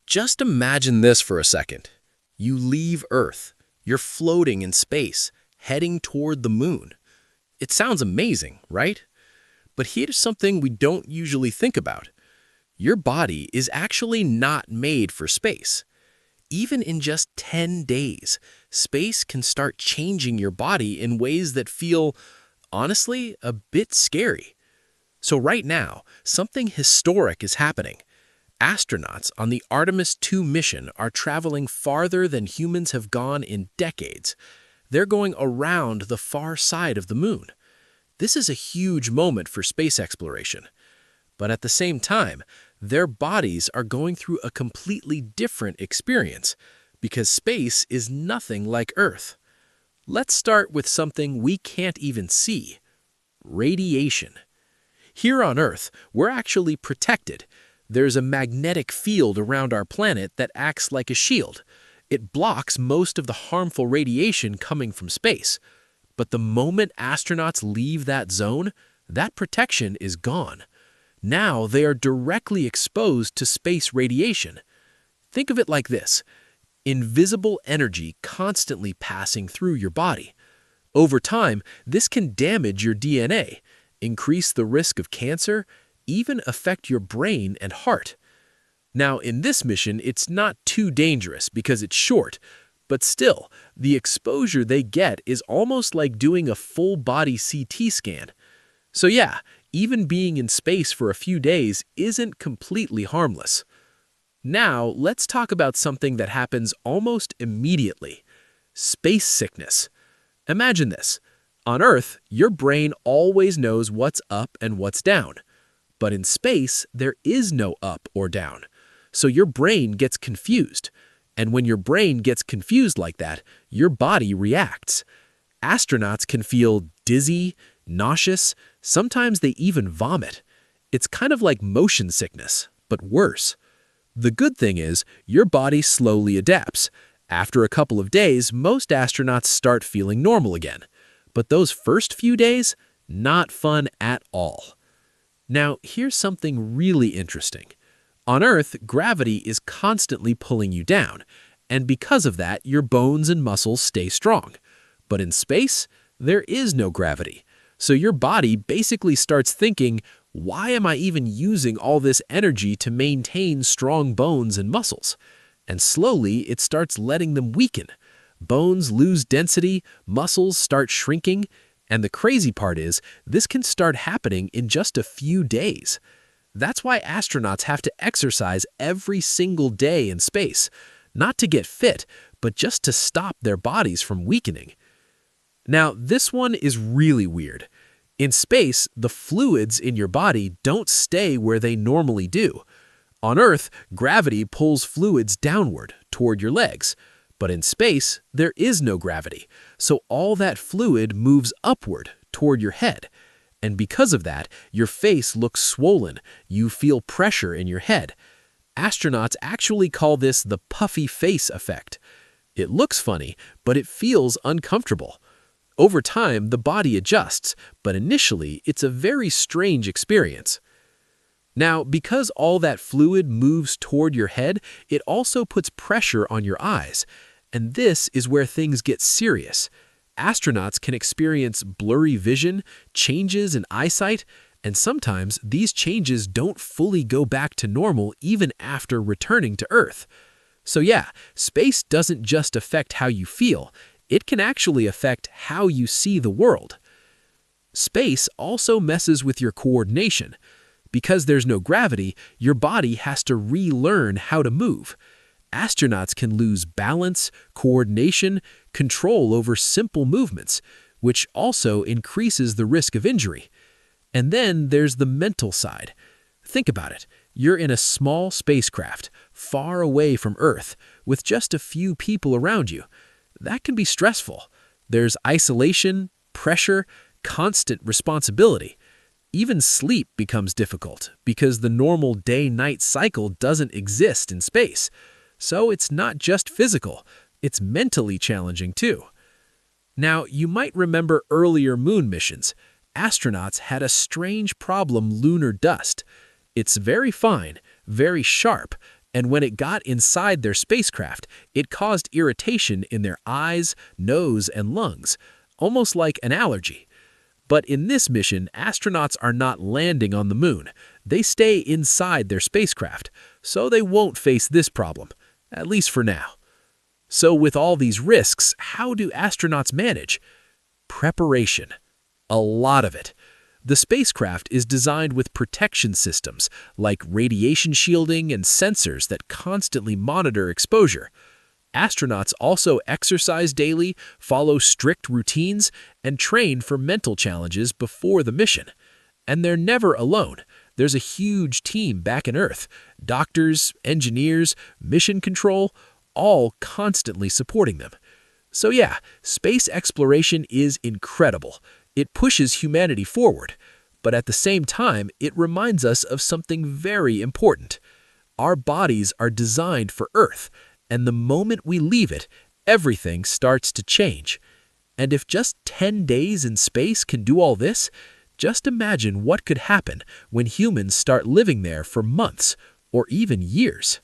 Just imagine this for a second. You leave Earth. You're floating in space, heading toward the moon. It sounds amazing, right? But here's something we don't usually think about. Your body is actually not made for space. Even in just 10 days, space can start changing your body in ways that feel, honestly, a bit scary. So right now, something historic is happening. Astronauts on the Artemis II mission are traveling farther than humans have gone in decades. They're going around the far side of the moon. This is a huge moment for space exploration. But at the same time, their bodies are going through a completely different experience because space is nothing like Earth. Let's start with something we can't even see: radiation. Here on Earth, we're actually protected. There's a magnetic field around our planet that acts like a shield. It blocks most of the harmful radiation coming from space. But the moment astronauts leave that zone, that protection is gone. Now they are directly exposed to space radiation. Think of it like this: invisible energy constantly passing through your body. Over time, this can damage your DNA, increase the risk of cancer, even affect your brain and heart. Now, in this mission, it's not too dangerous because it's short, but still, the exposure they get is almost like doing a full-body CT scan. So yeah, even being in space for a few days isn't completely harmless. Now, let's talk about something that happens almost immediately: space sickness. Imagine this. On Earth, your brain always knows what's up and what's down. But in space, there is no up or down. So your brain gets confused. And when your brain gets confused like that, your body reacts. Astronauts can feel dizzy, nauseous, sometimes they even vomit. It's kind of like motion sickness, but worse. The good thing is, your body slowly adapts. After a couple of days, most astronauts start feeling normal again. But those first few days, not fun at all. Now, here's something really interesting. On Earth, gravity is constantly pulling you down, and because of that, your bones and muscles stay strong. But in space, there is no gravity. So your body basically starts thinking, why am I even using all this energy to maintain strong bones and muscles? And slowly, it starts letting them weaken. Bones lose density, muscles start shrinking, and the crazy part is, this can start happening in just a few days. That's why astronauts have to exercise every single day in space, not to get fit, but just to stop their bodies from weakening. Now, this one is really weird. In space, the fluids in your body don't stay where they normally do. On Earth, gravity pulls fluids downward toward your legs. But in space, there is no gravity, so all that fluid moves upward toward your head. And because of that, your face looks swollen, you feel pressure in your head. Astronauts actually call this the puffy face effect. It looks funny, but it feels uncomfortable. Over time, the body adjusts, but initially, it's a very strange experience. Now, because all that fluid moves toward your head, it also puts pressure on your eyes. And this is where things get serious. Astronauts can experience blurry vision, changes in eyesight, and sometimes these changes don't fully go back to normal even after returning to Earth. So yeah, space doesn't just affect how you feel, it can actually affect how you see the world. Space also messes with your coordination. Because there's no gravity, your body has to relearn how to move. Astronauts can lose balance, coordination, control over simple movements, which also increases the risk of injury. And then there's the mental side. Think about it. You're in a small spacecraft, far away from Earth, with just a few people around you. That can be stressful. There's isolation, pressure, constant responsibility. Even sleep becomes difficult because the normal day-night cycle doesn't exist in space. So it's not just physical, it's mentally challenging too. Now, you might remember earlier moon missions. Astronauts had a strange problem: lunar dust. It's very fine, very sharp, And when it got inside their spacecraft, it caused irritation in their eyes, nose, and lungs, almost like an allergy. But in this mission, astronauts are not landing on the moon. They stay inside their spacecraft, so they won't face this problem, at least for now. So with all these risks, how do astronauts manage? Preparation. A lot of it. The spacecraft is designed with protection systems like radiation shielding and sensors that constantly monitor exposure. Astronauts also exercise daily, follow strict routines, and train for mental challenges before the mission. And they're never alone. There's a huge team back on Earth, doctors, engineers, mission control, all constantly supporting them. So yeah, space exploration is incredible. It pushes humanity forward, but at the same time, it reminds us of something very important. Our bodies are designed for Earth, and the moment we leave it, everything starts to change. And if just 10 days in space can do all this, just imagine what could happen when humans start living there for months or even years.